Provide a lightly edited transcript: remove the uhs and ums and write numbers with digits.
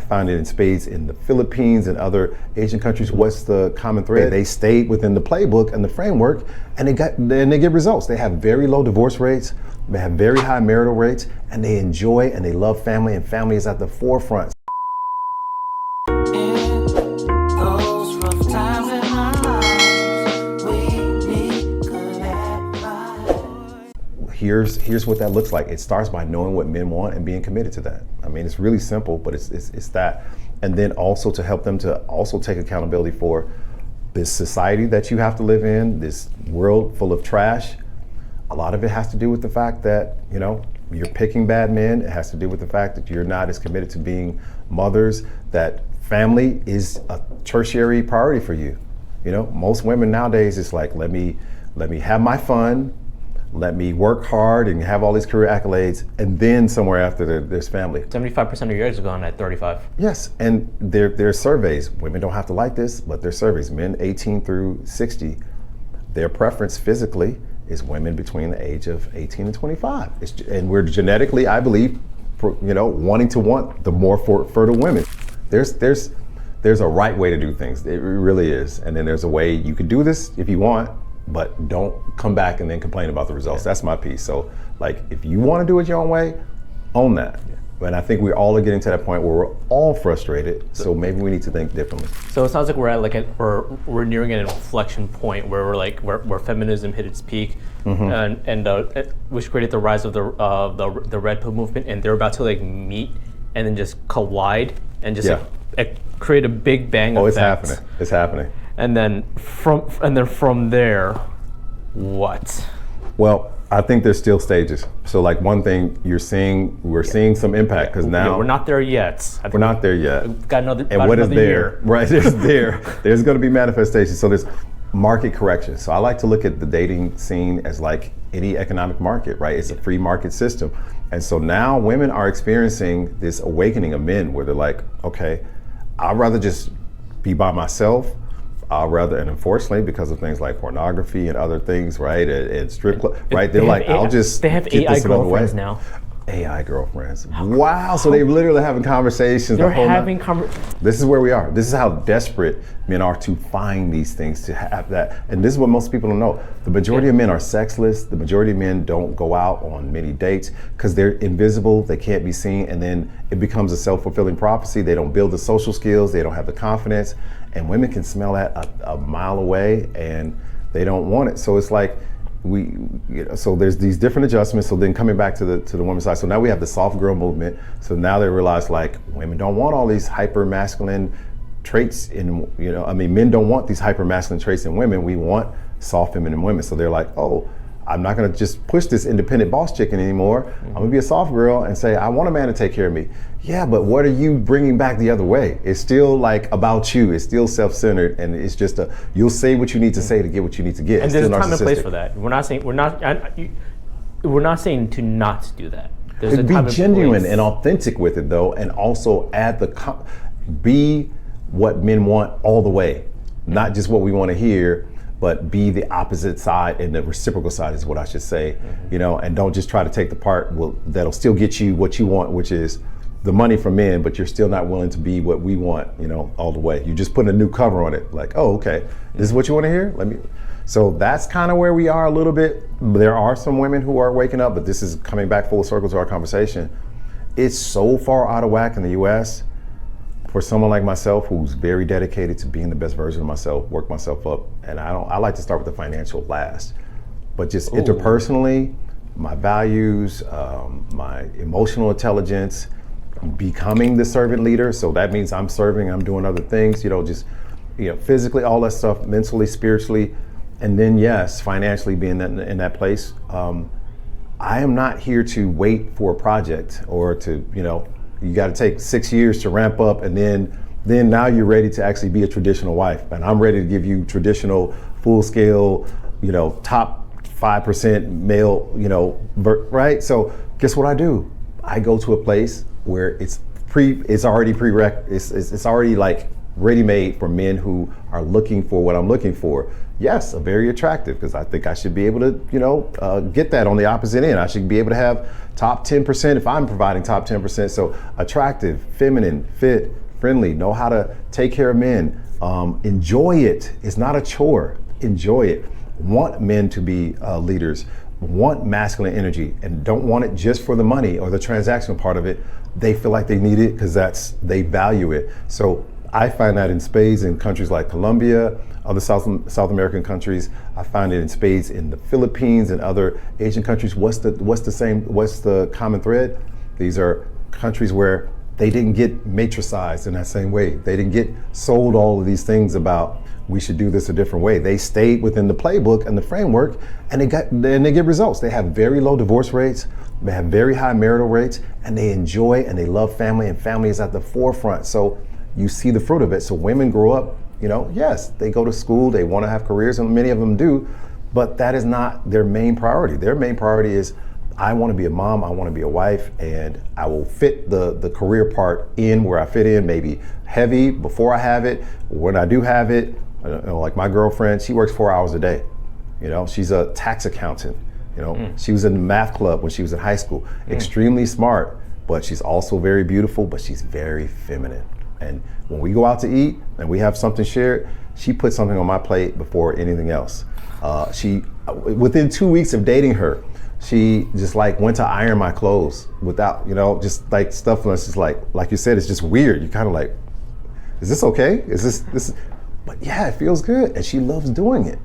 found it in spades in the Philippines and other Asian countries. What's the common thread? They stayed within the playbook and the framework, and they get results. They have very low divorce rates, they have very high marital rates, and they enjoy and they love family, and family is at the forefront. Here's what that looks like. It starts by knowing what men want and being committed to that. I mean, it's really simple, but it's that. And then also to help them to also take accountability for this society that you have to live in, this world full of trash. A lot of it has to do with the fact that, you know, you're picking bad men. It has to do with the fact that you're not as committed to being mothers, that family is a tertiary priority for you. You know, most women nowadays, it's like, let me have my fun, let me work hard and have all these career accolades, and then somewhere after there's family. 75% of your eggs are gone at 35. Yes, and there are surveys. Women don't have to like this, but there's surveys. Men 18 through 60, their preference physically is women between the age of 18 and 25. And we're genetically, I believe, wanting to want the more fertile women. There's a right way to do things. It really is. And then there's a way you could do this if you want, but don't come back and then complain about the results. Yeah. That's my piece. So, like, if you want to do it your own way, own that. Yeah. And I think we're all getting to that point where we're all frustrated. So maybe we need to think differently. So it sounds like we're at we're nearing an inflection point where where feminism hit its peak, and which created the rise of the Red Pill movement, and they're about to meet and then just collide and just create a big bang effect. It's happening. It's happening. And then from there, what? Well, I think there's still stages. So like one thing we're seeing some impact, because now we're not there yet. We're not there yet. We've got another. And what is there? Year. Right, there's going to be manifestations. So there's market correction. So I like to look at the dating scene as like any economic market, right? It's a free market system. And so now women are experiencing this awakening of men where they're like, okay, I'd rather just be by myself. And unfortunately, because of things like pornography and other things, right, and strip club, right, they're like, they have AI girlfriends now. AI girlfriends. Wow, so they're literally having conversations. They're having This is where we are. This is how desperate men are to find these things, to have that. And this is what most people don't know. The majority of men are sexless. The majority of men don't go out on many dates because they're invisible, they can't be seen, and then it becomes a self-fulfilling prophecy. They don't build the social skills, they don't have the confidence, and women can smell that a mile away and they don't want it. So it's like, so there's these different adjustments. So then coming back to the women's side, so now we have the soft girl movement. So now they realize like women don't want all these hyper masculine traits in, men don't want these hyper masculine traits in women. We want soft feminine women. So they're like, oh, I'm not gonna just push this independent boss chicken anymore. I'm gonna be a soft girl and say, I want a man to take care of me. Yeah, but what are you bringing back the other way? It's still like about you. It's still self-centered, and it's just you'll say what you need to say to get what you need to get. And there's a time and place for that. We're not saying to not do that. There's a time be genuine and authentic with it though, and also add be what men want all the way, not just what we want to hear, but be the opposite side, and the reciprocal side is what I should say, and don't just try to take the part that'll still get you what you want, which is the money from men, but you're still not willing to be what we want, all the way. You just put a new cover on it, like, oh, okay, this is what you want to hear? So that's kind of where we are a little bit. There are some women who are waking up, but this is coming back full circle to our conversation. It's so far out of whack in the US. For someone like myself who's very dedicated to being the best version of myself, work myself up, and I like to start with the financial last, but just interpersonally, my values, my emotional intelligence, becoming the servant leader. So that means I'm serving, I'm doing other things, physically, all that stuff, mentally, spiritually, and then yes, financially being in that place. I am not here to wait for a project or to, you got to take 6 years to ramp up, and then now you're ready to actually be a traditional wife. And I'm ready to give you traditional, full scale, top 5% male, right? So guess what I do? I go to a place where it's already like ready-made for men who are looking for what I'm looking for. Yes, very attractive, because I think I should be able to, get that on the opposite end. I should be able to have top 10% if I'm providing top 10%. So attractive, feminine, fit, friendly, know how to take care of men. Enjoy it. It's not a chore. Enjoy it. Want men to be leaders. Want masculine energy, and don't want it just for the money or the transactional part of it. They feel like they need it because they value it. So I find that in spades in countries like Colombia, other South American countries. I find it in spades in the Philippines and other Asian countries. What's the common thread? These are countries where they didn't get matricized in that same way. They didn't get sold all of these things about we should do this a different way. They stayed within the playbook and the framework, and they get results. They have very low divorce rates, they have very high marital rates, and they enjoy and they love family, and family is at the forefront. So you see the fruit of it. So women grow up, yes, they go to school, they want to have careers, and many of them do, but that is not their main priority. Their main priority is, I want to be a mom, I want to be a wife, and I will fit the career part in where I fit in, maybe heavy before I have it. When I do have it, like my girlfriend, she works 4 hours a day. She's a tax accountant. She was in the math club when she was in high school. Extremely smart, but she's also very beautiful, but she's very feminine. And when we go out to eat and we have something shared, she puts something on my plate before anything else. Within 2 weeks of dating her, she just went to iron my clothes without, just like stuff that's just like you said, it's just weird. You're kind of like, is this okay? Is this, but yeah, it feels good. And she loves doing it,